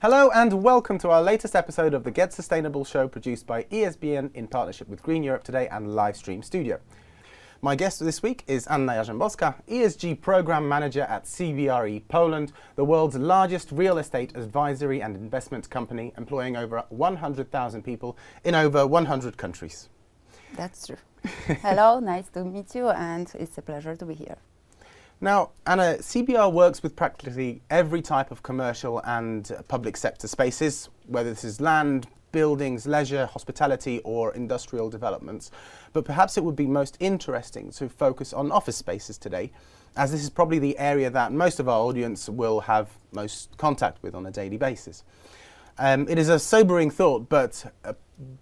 Hello and welcome to our latest episode of the Get Sustainable show produced by ESBN in partnership with Green Europe Today and Livestream Studio. My guest this week is Anna Jarzębowska, ESG Programme Manager at CBRE Poland, the world's largest real estate advisory and investment company, employing over 100,000 people in over 100 countries. That's true. Hello, nice to meet you, and it's a pleasure to be here. Now, Anna, CBR works with practically every type of commercial and public sector spaces, whether this is land, buildings, leisure, hospitality or industrial developments. But perhaps it would be most interesting to focus on office spaces today, as this is probably the area that most of our audience will have most contact with on a daily basis. It is a sobering thought, but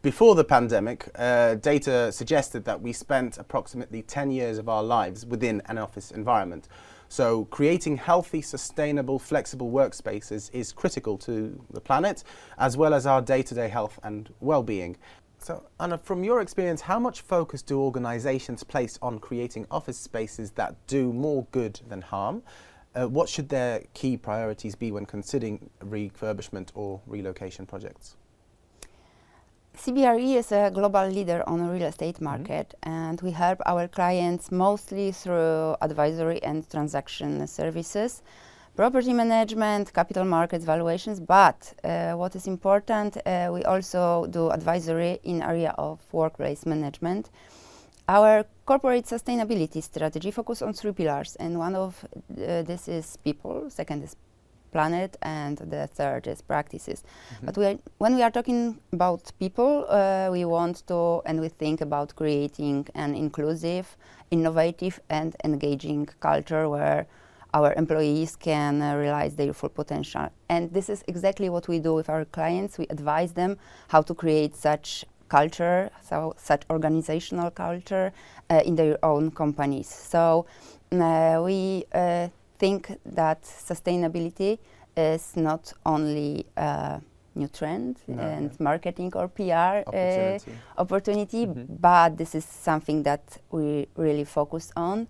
before the pandemic, data suggested that we spent approximately 10 years of our lives within an office environment. So creating healthy, sustainable, flexible workspaces is critical to the planet, as well as our day-to-day health and well-being. So, Anna, from your experience, how much focus do organizations place on creating office spaces that do more good than harm? What should their key priorities be when considering refurbishment or relocation projects? CBRE is a global leader on the real estate market, and we help our clients mostly through advisory and transaction services, property management, capital markets valuations, but what is important, we also do advisory in area of workplace management. Our corporate sustainability strategy focuses on three pillars, and one of this is people, second is planet, and the third is practices. But when we are talking about people, we want to and we think about creating an inclusive, innovative and engaging culture where our employees can realize their full potential. And this is exactly what we do with our clients. We advise them how to create such culture, such organizational culture in their own companies. So we think that sustainability is not only a new trend and marketing or PR opportunity, but this is something that we really focus on.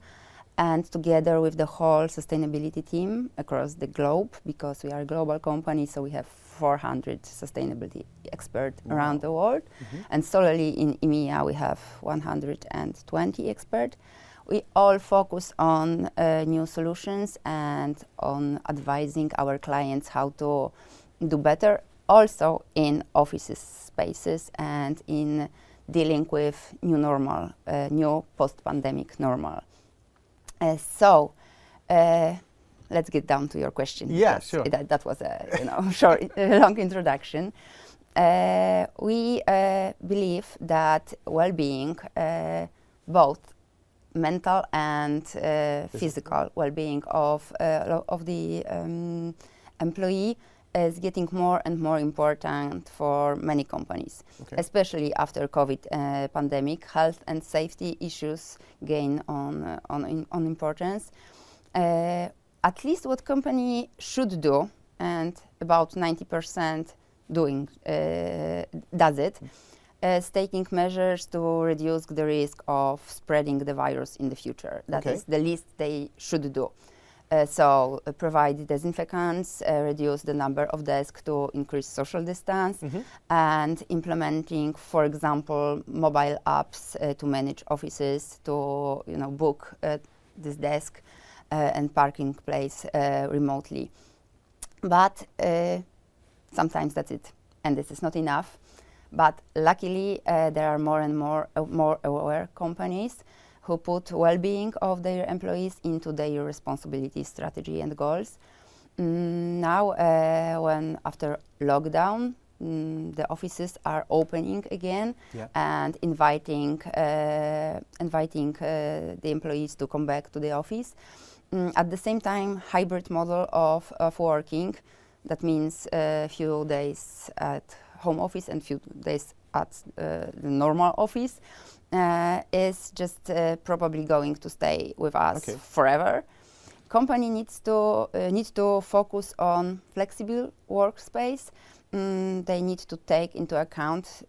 And together with the whole sustainability team across the globe, because we are a global company, so we have 400 sustainability experts around the world. And solely in EMEA, we have 120 experts. We all focus on new solutions and on advising our clients how to do better, also in offices spaces and in dealing with new normal, new post-pandemic normal. So let's get down to your question. Yeah, sure. That was a short, long introduction. We believe that well-being, both mental and physical well-being of the employee is getting more and more important for many companies, especially after COVID pandemic. Health and safety issues gain on importance. At least what company should do, and about 90% does it, is taking measures to reduce the risk of spreading the virus in the future. That is the least they should do. So provide disinfectants, reduce the number of desks to increase social distance, and implementing, for example, mobile apps to manage offices, to book this desk and parking place remotely. But sometimes that's it, and this is not enough. But luckily, there are more and more aware companies who put well-being of their employees into their responsibility strategy and goals. Now, when after lockdown, the offices are opening again and inviting the employees to come back to the office. At the same time, hybrid model of working, that means a few days at home office and few days at the normal office, is just probably going to stay with us forever. Company needs to focus on flexible workspace. They need to take into account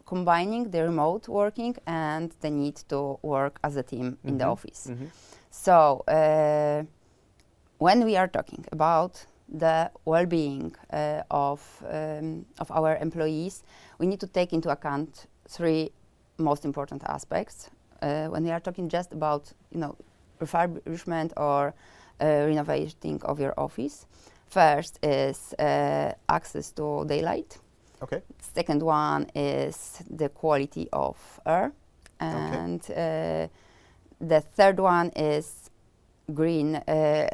combining the remote working and the need to work as a team in the office. So when we are talking about the well-being of our employees, we need to take into account three most important aspects. When we are talking just about, refurbishment or renovating of your office, first is access to daylight. Okay. Second one is the quality of air, and the third one is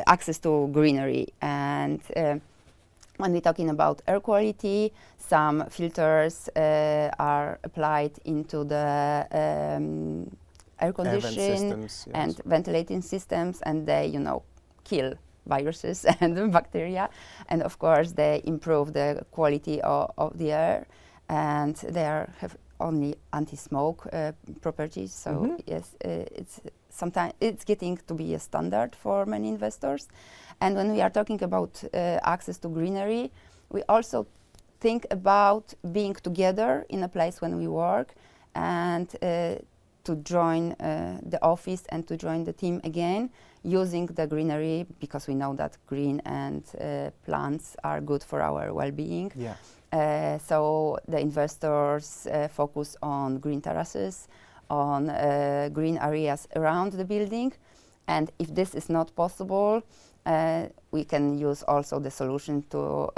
access to greenery. And when we're talking about air quality, some filters are applied into the air conditioning and ventilating systems, and they, kill viruses and bacteria, and of course they improve the quality of the air, and they have only anti-smoke properties. So yes, sometimes it's getting to be a standard for many investors. And when we are talking about access to greenery, we also think about being together in a place when we work, and to join the office and to join the team again, using the greenery, because we know that green and plants are good for our well-being. Yeah. So the investors focus on green terraces, on green areas around the building. And if this is not possible, we can use also the solution to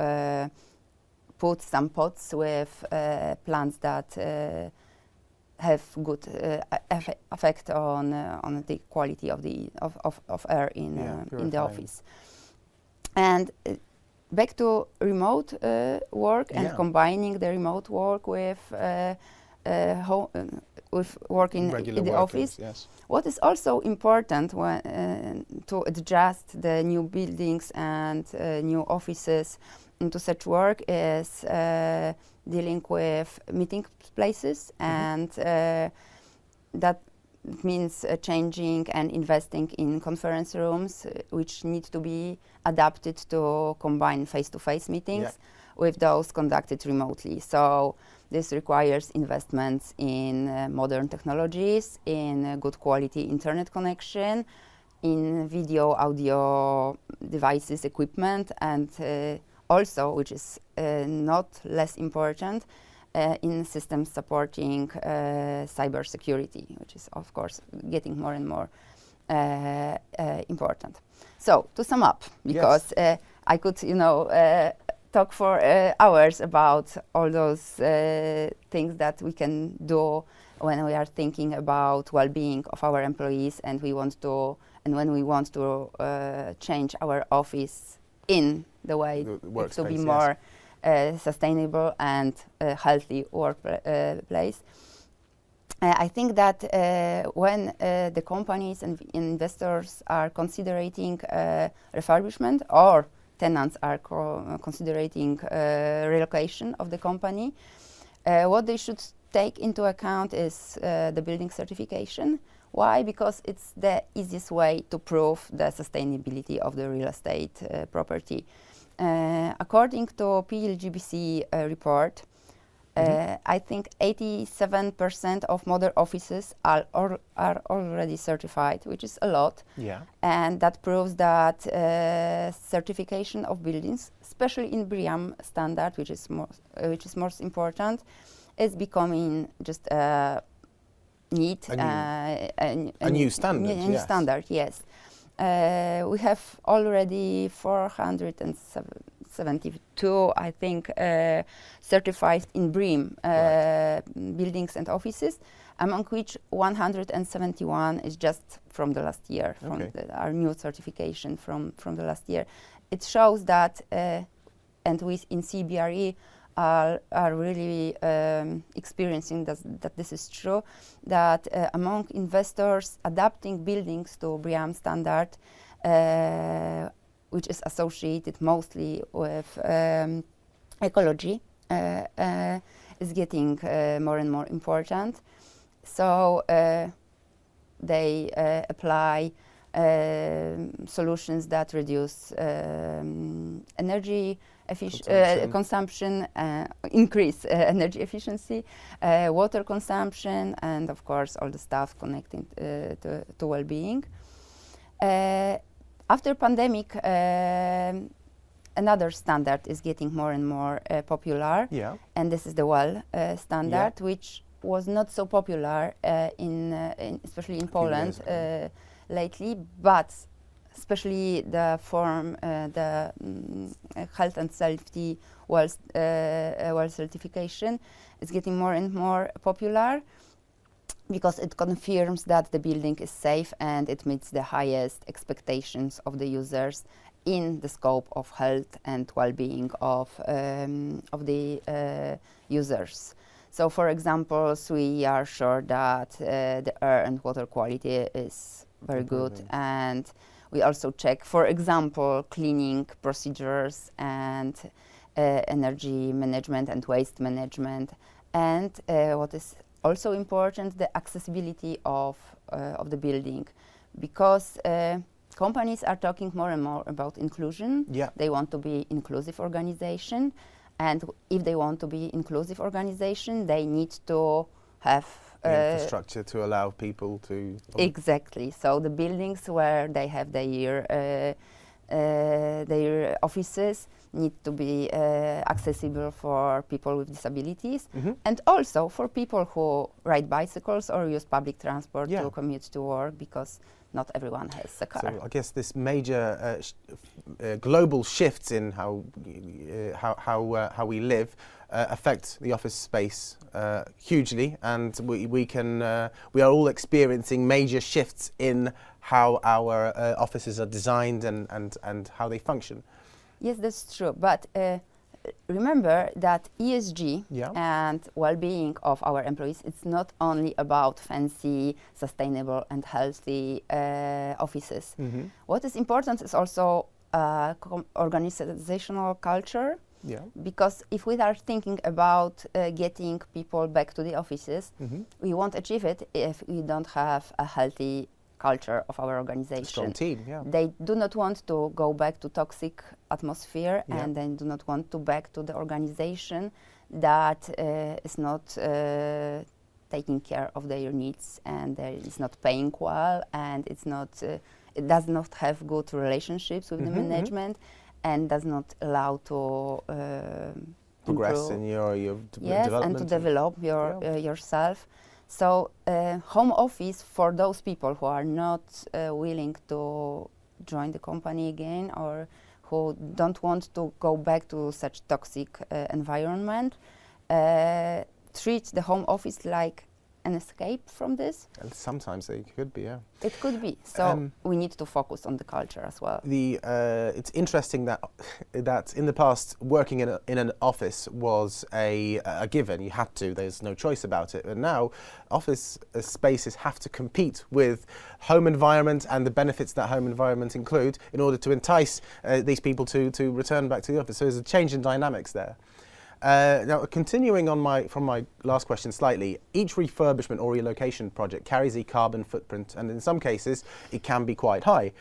put some pots with plants that have good effect on the quality of the of air in the office. And back to remote work and combining the remote work with working in the office. Yes. What is also important when, to adjust the new buildings and new offices into such work is dealing with meeting places, and that means changing and investing in conference rooms, which need to be adapted to combine face-to-face meetings with those conducted remotely. So this requires investments in modern technologies, in good quality internet connection, in video, audio devices, equipment, and also, which is not less important, in systems supporting cybersecurity, which is of course getting more and more important. So to sum up, because I could, talk for hours about all those things that we can do when we are thinking about well-being of our employees, and when we want to change our office in the way to be more sustainable and healthy workplace. I think that when the companies and investors are considering refurbishment, or tenants are considering relocation of the company, what they should take into account is the building certification. Why? Because it's the easiest way to prove the sustainability of the real estate property. According to PLGBC report, I think 87% of modern offices are already certified, which is a lot. Yeah. And that proves that certification of buildings, especially in BREEAM standard, which is most important, is becoming just a new standard. New standard, yes. We have already 472, I think, certified in BREEAM buildings and offices, among which 171 is just from the last year, from our new certification from the last year. It shows that, and we in CBRE are really experiencing that this is true, that among investors adapting buildings to BREEAM standard, which is associated mostly with ecology, is getting more and more important. So they apply solutions that reduce energy consumption, increase energy efficiency, water consumption, and of course all the stuff connecting to well-being. After pandemic, another standard is getting more and more popular, Yeah. and this is the WELL standard, which was not so popular especially in Poland lately, but especially the health and safety WELL certification is getting more and more popular, because it confirms that the building is safe and it meets the highest expectations of the users in the scope of health and well-being of the users. So, for example, we are sure that the air and water quality is very good, and we also check, for example, cleaning procedures and energy management and waste management, and what is also important, the accessibility of the building, because companies are talking more and more about inclusion. Yeah. They want to be inclusive organization, and if they want to be inclusive organization, they need to have infrastructure to allow people to. Exactly. So the buildings where they have their offices need to be accessible for people with disabilities, and also for people who ride bicycles or use public transport to commute to work, because not everyone has a car. So I guess this major global shifts in how we live affect the office space hugely, and we are all experiencing major shifts in how our offices are designed and how they function. Yes, that's true. But remember that ESG and well-being of our employees, it's not only about fancy, sustainable and healthy offices. What is important is also organizational culture. Yeah. Because if we are thinking about getting people back to the offices, we won't achieve it if we don't have a healthy culture of our organization. Strong team, yeah. They do not want to go back to toxic atmosphere, and they do not want to back to the organization that is not taking care of their needs, and is not paying well, and it's not it does not have good relationships with the management, and does not allow to progress in your development. And to develop yourself. So home office for those people who are not willing to join the company again, or who don't want to go back to such toxic environment, treat the home office like an escape from this. And sometimes they could be, yeah. It could be. So we need to focus on the culture as well. It's interesting that in the past, working in an office was a given. You had to. There's no choice about it. But now, office spaces have to compete with home environment and the benefits that home environment include in order to entice these people to return back to the office. So there's a change in dynamics there. Now, continuing on from my last question slightly, each refurbishment or relocation project carries a carbon footprint, and in some cases, it can be quite high.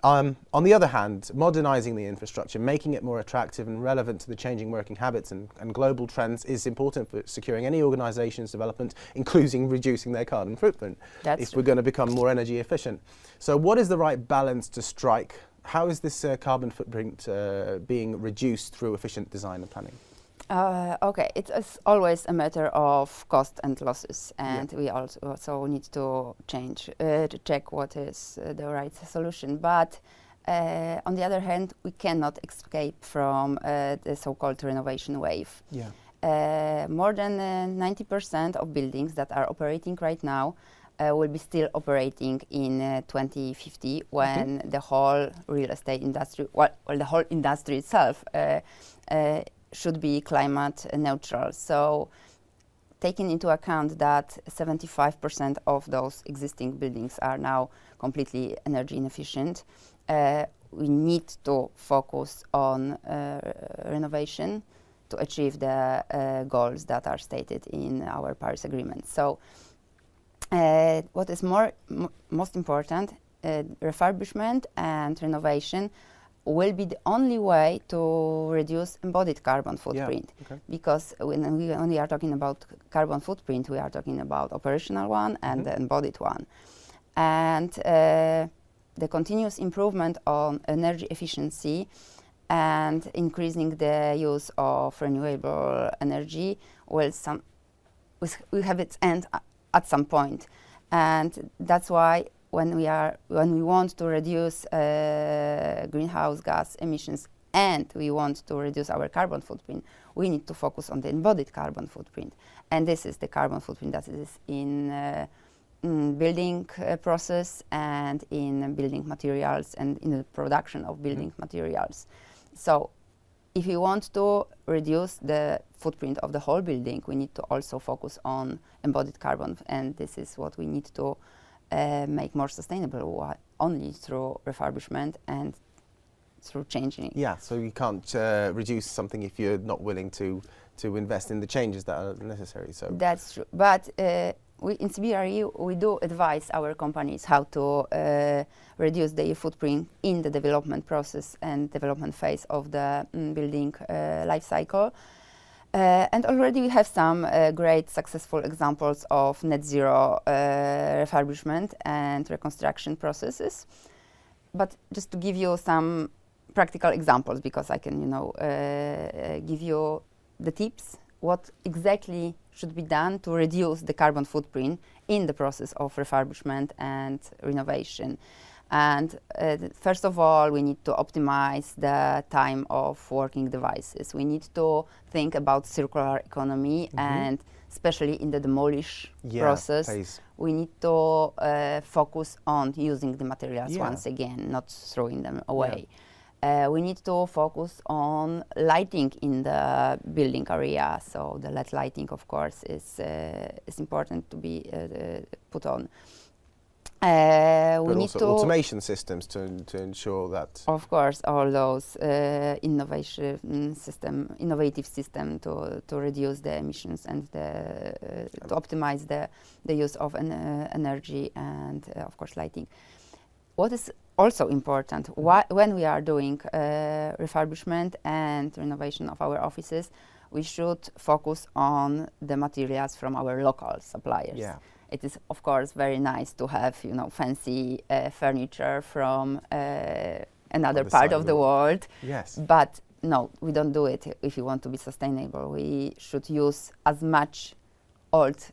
On the other hand, modernising the infrastructure, making it more attractive and relevant to the changing working habits and global trends is important for securing any organisation's development, including reducing their carbon footprint, if we're going to become more energy efficient. So what is the right balance to strike? How is this carbon footprint being reduced through efficient design and planning? Okay, it's always a matter of cost and losses, and we also need to check what is the right solution. But on the other hand, we cannot escape from the so-called renovation wave. Yeah. More than 90% of buildings that are operating right now will be still operating in 2050, when the whole real estate industry, the whole industry itself, should be climate neutral. So, taking into account that 75% of those existing buildings are now completely energy inefficient, we need to focus on renovation to achieve the goals that are stated in our Paris Agreement. So, what is most important, refurbishment and renovation will be the only way to reduce embodied carbon footprint. Yeah, okay. Because when we are talking about carbon footprint, we are talking about operational one and the embodied one. And the continuous improvement on energy efficiency and increasing the use of renewable energy will have its end at some point. And that's why when we want to reduce greenhouse gas emissions and we want to reduce our carbon footprint, we need to focus on the embodied carbon footprint. And this is the carbon footprint that is in building process and in building materials and in the production of building materials. So if we want to reduce the footprint of the whole building, we need to also focus on embodied carbon, and this is what we need to make more sustainable only through refurbishment and through changing it. Yeah, so you can't reduce something if you're not willing to invest in the changes that are necessary. So that's true. But we in CBRE, we do advise our companies how to reduce their footprint in the development process and development phase of the building life cycle. And already we have some great successful examples of net zero refurbishment and reconstruction processes. But just to give you some practical examples, because I can, give you the tips, what exactly should be done to reduce the carbon footprint in the process of refurbishment and renovation. And first of all, we need to optimize the time of working devices. We need to think about circular economy, and especially in the demolish process, we need to focus on using the materials once again, not throwing them away. We need to focus on lighting in the building area. So the LED lighting, of course, is important to be put on. We need also to automation systems to ensure that. Of course, all those innovative system to reduce the emissions and to optimize the use of energy and of course lighting. What is also important when we are doing refurbishment and renovation of our offices, we should focus on the materials from our local suppliers. Yeah. It is, of course, very nice to have, fancy furniture from another part of the world. Yes. But no, we don't do it if we want to be sustainable. We should use as much old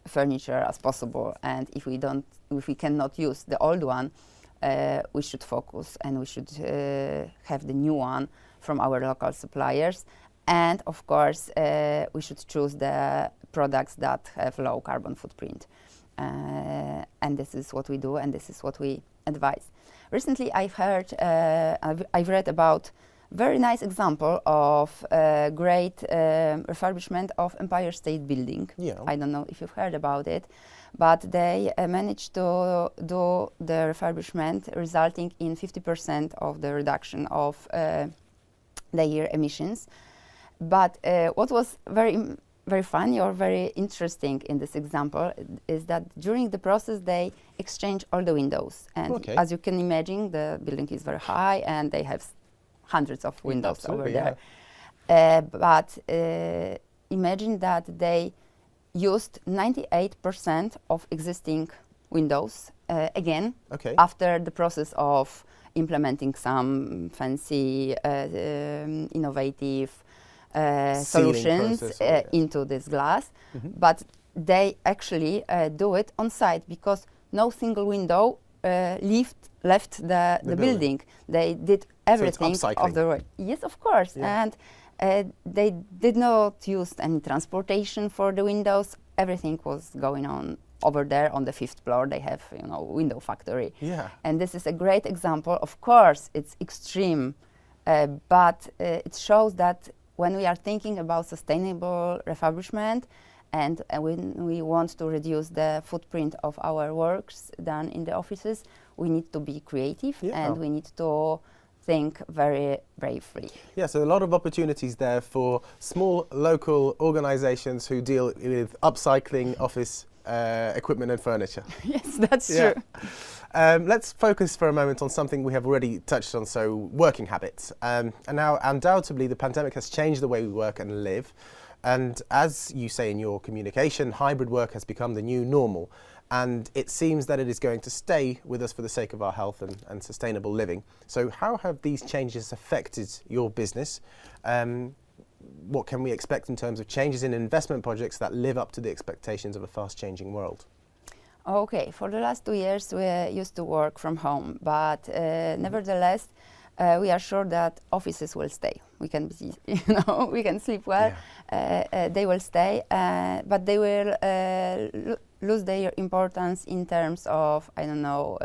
furniture as possible. And if we cannot use the old one, we should focus and we should have the new one from our local suppliers. And of course, we should choose the products that have low carbon footprint. And this is what we do, and this is what we advise. Recently, I've read about very nice example of great refurbishment of Empire State Building. Yeah. I don't know if you've heard about it, but they managed to do the refurbishment, resulting in 50% of the reduction of their emissions. But what was very funny or very interesting in this example is that during the process they exchange all the windows. And as you can imagine, the building is very high and they have hundreds of windows over there. But imagine that they used 98% of existing windows again after the process of implementing some fancy, innovative solutions into this glass. But they actually do it on site because no single window left the building. They did everything of the way. Yes, of course. And they did not use any transportation for the windows. Everything was going on over there on the 5th floor. They have, window factory. Yeah. And this is a great example. Of course, it's extreme, but it shows that when we are thinking about sustainable refurbishment and when we want to reduce the footprint of our works done in the offices, we need to be creative and we need to think very bravely. Yeah, so a lot of opportunities there for small local organizations who deal with upcycling office equipment and furniture. Yes, that's true. Let's focus for a moment on something we have already touched on, so working habits. And now, undoubtedly, the pandemic has changed the way we work and live. And as you say in your communication, hybrid work has become the new normal. and it seems that it is going to stay with us for the sake of our health and sustainable living. So how have these changes affected your business? What can we expect in terms of changes in investment projects that live up to the expectations of a fast-changing world? Okay, for the last 2 years we used to work from home, but nevertheless we are sure that offices will stay. We can be, we can sleep well. They will stay, but they will lose their importance in terms of, I don't know,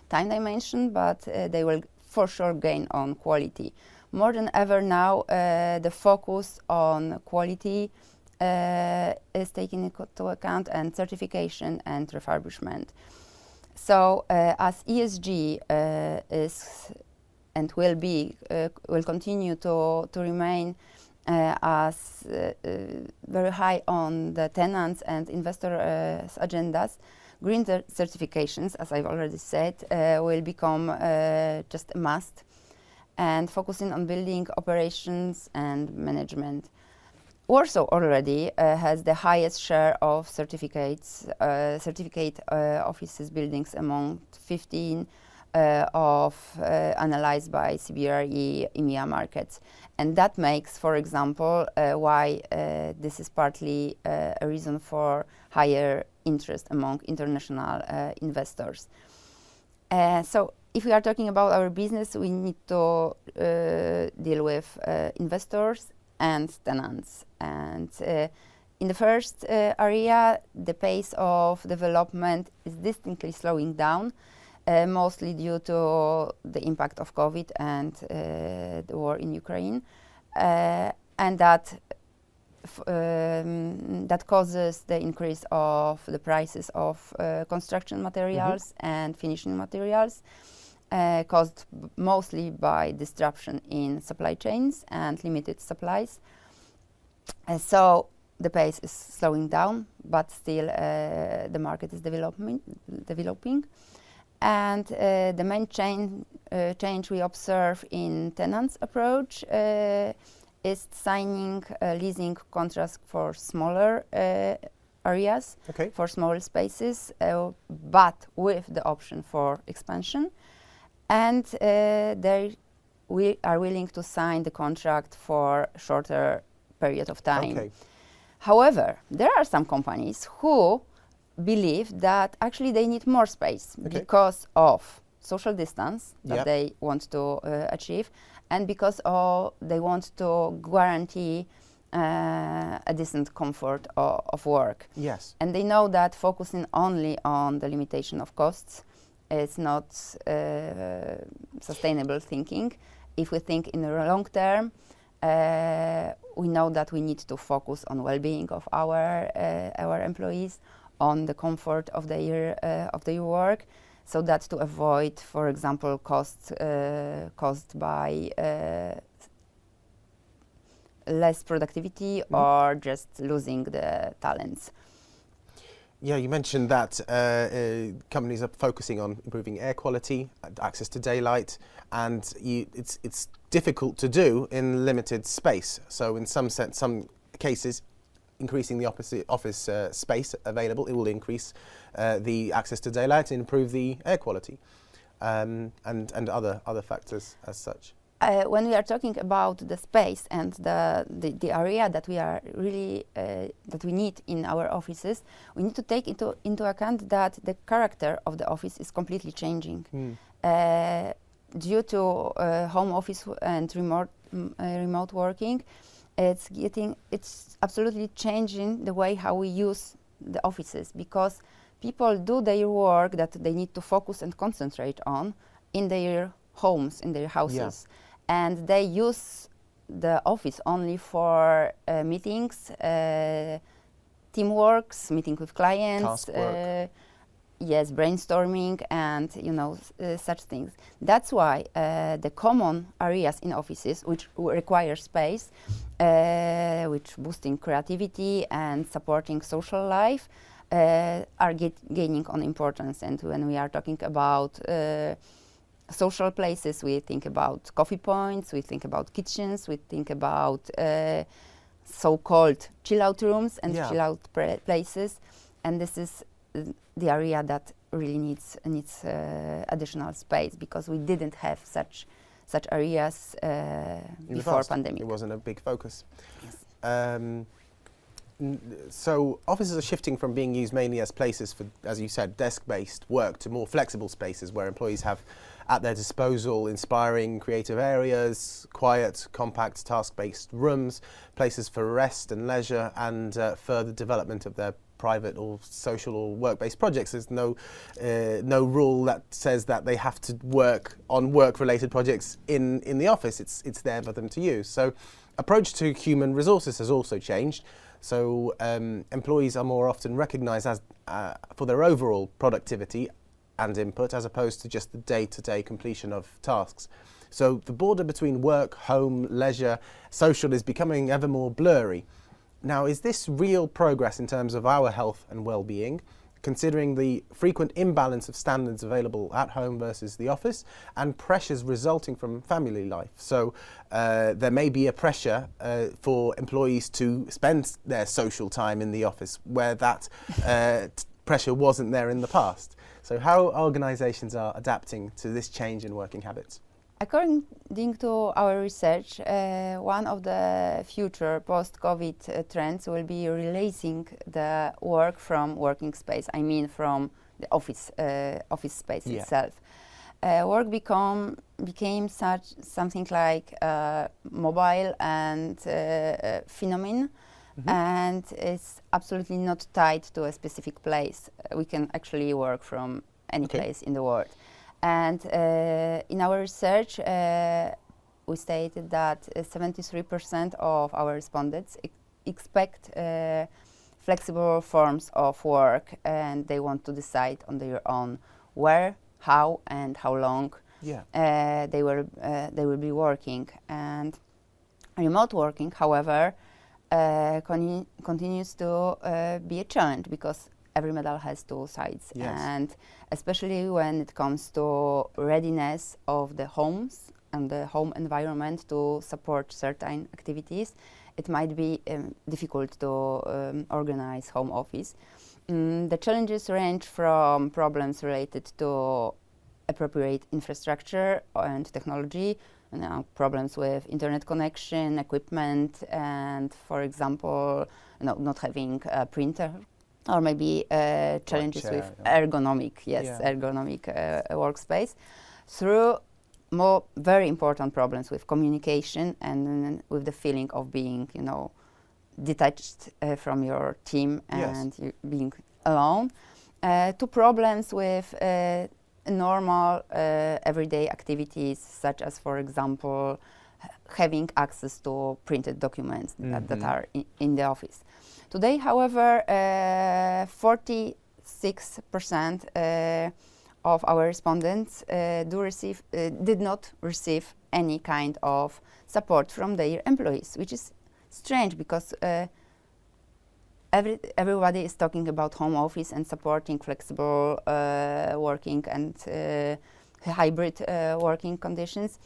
time dimension, but they will for sure gain on quality. More than ever now, the focus on quality is taken into account, and certification and refurbishment. So as ESG is and will continue to remain as very high on the tenants and investors' agendas, green certifications, as I've already said, will become just a must, and focusing on building operations and management. Warsaw already has the highest share of certificate offices buildings among 15 analyzed by CBRE EMEA markets. And that makes, for example, why this is partly a reason for higher interest among international investors. So if we are talking about our business, we need to deal with investors and tenants. And in the first area, the pace of development is distinctly slowing down, mostly due to the impact of COVID and the war in Ukraine, and that causes the increase of the prices of construction materials and finishing materials, caused mostly by disruption in supply chains and limited supplies. So the pace is slowing down, but still the market is developing. And the main change we observe in tenants' approach is signing leasing contracts for smaller areas, for smaller spaces, but with the option for expansion. And we are willing to sign the contract for a shorter period of time. However, there are some companies who believe that actually they need more space because of social distance that they want to achieve, and because they want to guarantee a decent comfort of work. Yes. And they know that focusing only on the limitation of costs is not sustainable thinking. If we think in the long term, we know that we need to focus on well-being of our employees, on the comfort of their work, so that to avoid, for example, costs caused by less productivity or just losing the talents. Yeah, you mentioned that companies are focusing on improving air quality, access to daylight, and it's difficult to do in limited space. So in some cases, increasing the office space available, it will increase the access to daylight and improve the air quality, and other factors as such. When we are talking about the space and the area that we are really that we need in our offices, we need to take into account that the character of the office is completely changing due to home office and remote working. It's absolutely changing the way how we use the offices, because people do their work that they need to focus and concentrate on in their homes, in their houses. And they use the office only for meetings, teamworks, meeting with clients, yes, brainstorming, and such things. That's why the common areas in offices, which require space, which boosting creativity and supporting social life, are gaining on importance. And when we are talking about social places, we think about coffee points, we think about kitchens, we think about so-called chill-out rooms and chill-out places. And this is the area that really needs additional space, because we didn't have such areas before pandemic. It wasn't a big focus. Yes. So offices are shifting from being used mainly as places for, as you said, desk-based work to more flexible spaces where employees have at their disposal inspiring creative areas, quiet, compact, task-based rooms, places for rest and leisure, and further development of their private or social or work-based projects. There's no rule that says that they have to work on work-related projects in the office. It's there for them to use. So approach to human resources has also changed. So employees are more often recognised as for their overall productivity and input, as opposed to just the day-to-day completion of tasks. So the border between work, home, leisure, social is becoming ever more blurry. Now, is this real progress in terms of our health and well-being, considering the frequent imbalance of standards available at home versus the office and pressures resulting from family life? So there may be a pressure for employees to spend their social time in the office where that pressure wasn't there in the past. So how organisations are adapting to this change in working habits? According to our research, one of the future post-COVID trends will be releasing the work from working space. I mean, from the office space itself. Work became something like mobile and phenomenon, and it's absolutely not tied to a specific place. We can actually work from any place in the world. And in our research, we stated that 73% of our respondents expect flexible forms of work, and they want to decide on their own where, how, and how long they will be working. And remote working, however, continues to be a challenge, because every medal has two sides, and especially when it comes to readiness of the homes and the home environment to support certain activities, it might be difficult to organize home office. The challenges range from problems related to appropriate infrastructure and technology, problems with internet connection, equipment, and, for example, not having a printer, or maybe challenges with ergonomic workspace, through more very important problems with communication and with the feeling of being, detached from your team and you being alone, to problems with normal everyday activities, such as, for example, having access to printed documents that are in the office. Today, however, 46% of our respondents did not receive any kind of support from their employees, which is strange, because everybody is talking about home office and supporting flexible working and hybrid working conditions,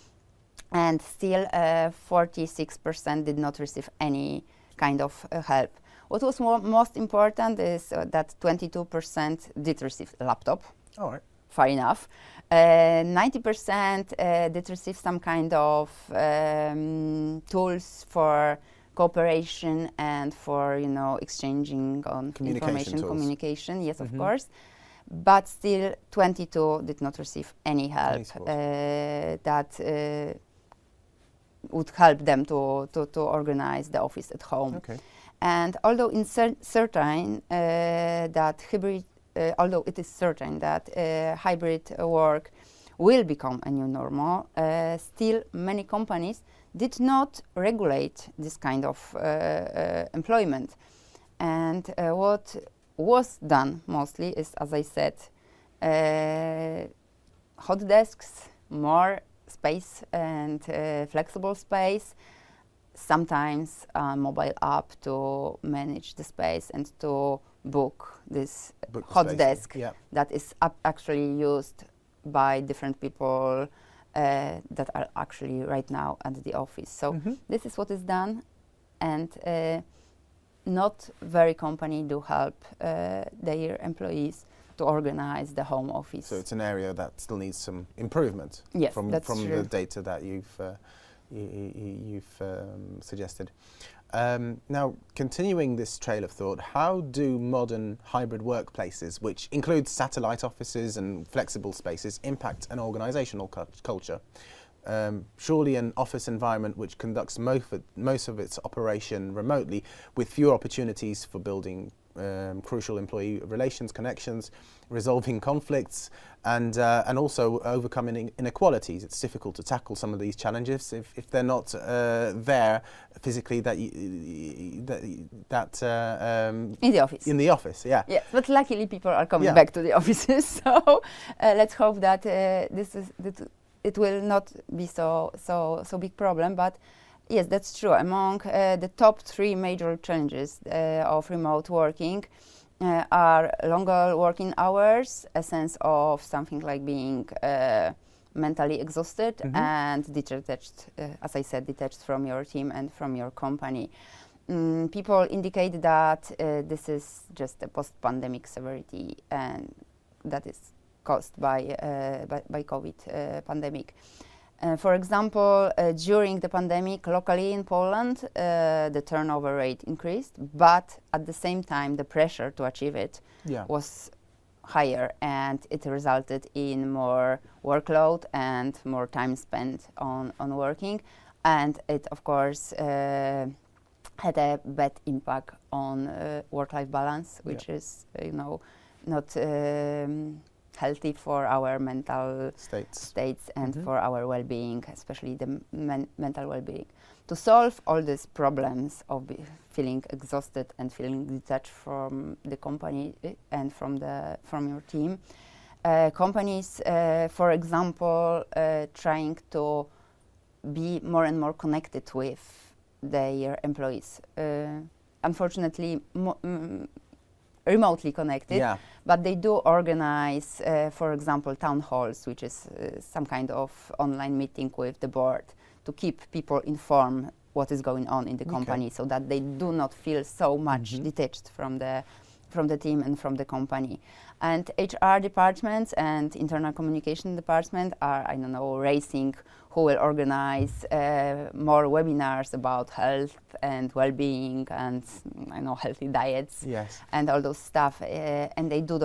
and still 46% did not receive any kind of help. What was most important is that 22% did receive a laptop. All right. Fair enough. 90% did receive some kind of tools for cooperation and for exchanging on communication. Yes, of course. But still, 22 did not receive any help that would help them to organize the office at home. Okay. And although certain that hybrid, although it is certain that hybrid work will become a new normal, still many companies did not regulate this kind of employment. And what was done mostly is, as I said, hot desks, more space and flexible space, sometimes a mobile app to manage the space and to book this hot desk that is actually used by different people that are actually right now at the office. So this is what is done, and not very company do help their employees to organize the home office. So it's an area that still needs some improvement. Yes, from that's true. the data that you've suggested. Now, continuing this trail of thought, how do modern hybrid workplaces, which include satellite offices and flexible spaces, impact an organizational culture? Surely an office environment which conducts most of its operation remotely, with fewer opportunities for building crucial employee relations, connections, resolving conflicts, and also overcoming inequalities. It's difficult to tackle some of these challenges if they're not there physically. In the office. In the office, yeah. Yeah, but luckily people are coming back to the offices. So let's hope that it will not be so big problem. But yes, that's true. Among the top 3 major challenges of remote working are longer working hours, a sense of something like being mentally exhausted, and detached, as I said, detached from your team and from your company. People indicate that this is just a post-pandemic severity, and that is caused by COVID pandemic. For example, during the pandemic, locally in Poland, the turnover rate increased, but at the same time, the pressure to achieve it was higher, and it resulted in more workload and more time spent on working, and it, of course, had a bad impact on work-life balance, which is, not healthy for our mental states and for our well-being, especially the mental well-being. To solve all these problems of feeling exhausted and feeling detached from the company and from your team, companies, for example, trying to be more and more connected with their employees. Unfortunately, remotely connected, but they do organize, for example, town halls, which is some kind of online meeting with the board to keep people informed what is going on in the company, so that they do not feel so much detached from the team and from the company. And HR departments and internal communication department are, racing who will organize more webinars about health and well-being and, healthy diets and all those stuff. And they do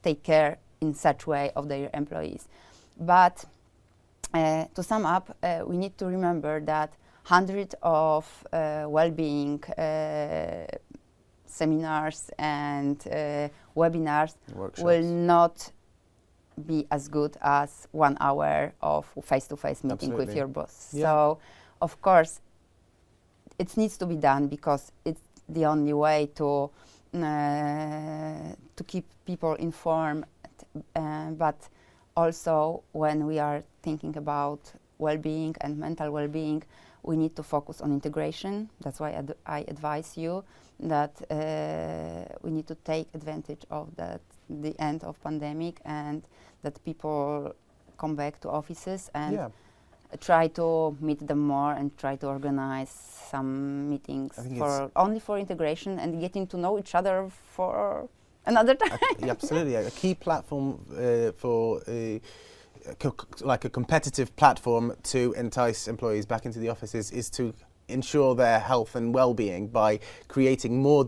take care in such way of their employees. But to sum up, we need to remember that hundreds of well-being seminars and webinars will not be as good as 1 hour of face-to-face meeting with your boss. So, of course, it needs to be done because it's the only way to keep people informed. But also, when we are thinking about well-being and mental well-being, we need to focus on integration. That's why I advise you that we need to take advantage of the end of pandemic, and that people come back to offices and try to meet them more and try to organize some meetings only for integration and getting to know each other for another time. Absolutely, a key platform for like a competitive platform to entice employees back into the offices is to ensure their health and well-being by creating more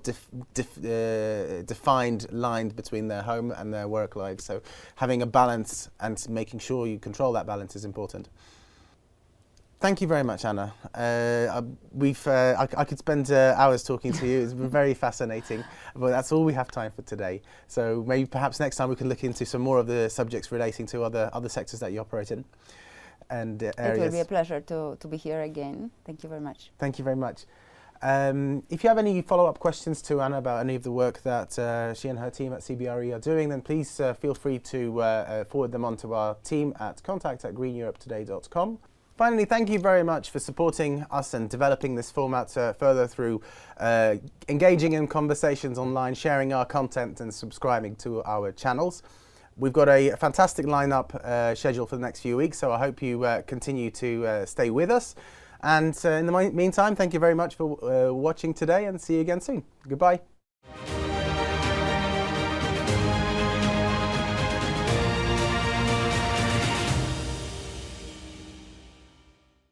defined lines between their home and their work lives. So having a balance and making sure you control that balance is important. Thank you very much, Anna. I could spend hours talking to you. It's been very fascinating, but that's all we have time for today. So maybe perhaps next time we can look into some more of the subjects relating to other sectors that you operate in and areas. It will be a pleasure to be here again. Thank you very much. Thank you very much. If you have any follow-up questions to Anna about any of the work that she and her team at CBRE are doing, then please feel free to forward them on to our team at contact@greeneuropetoday.com. Finally, thank you very much for supporting us and developing this format further through engaging in conversations online, sharing our content and subscribing to our channels. We've got a fantastic lineup scheduled for the next few weeks, so I hope you continue to stay with us. And in the meantime, thank you very much for watching today, and see you again soon. Goodbye.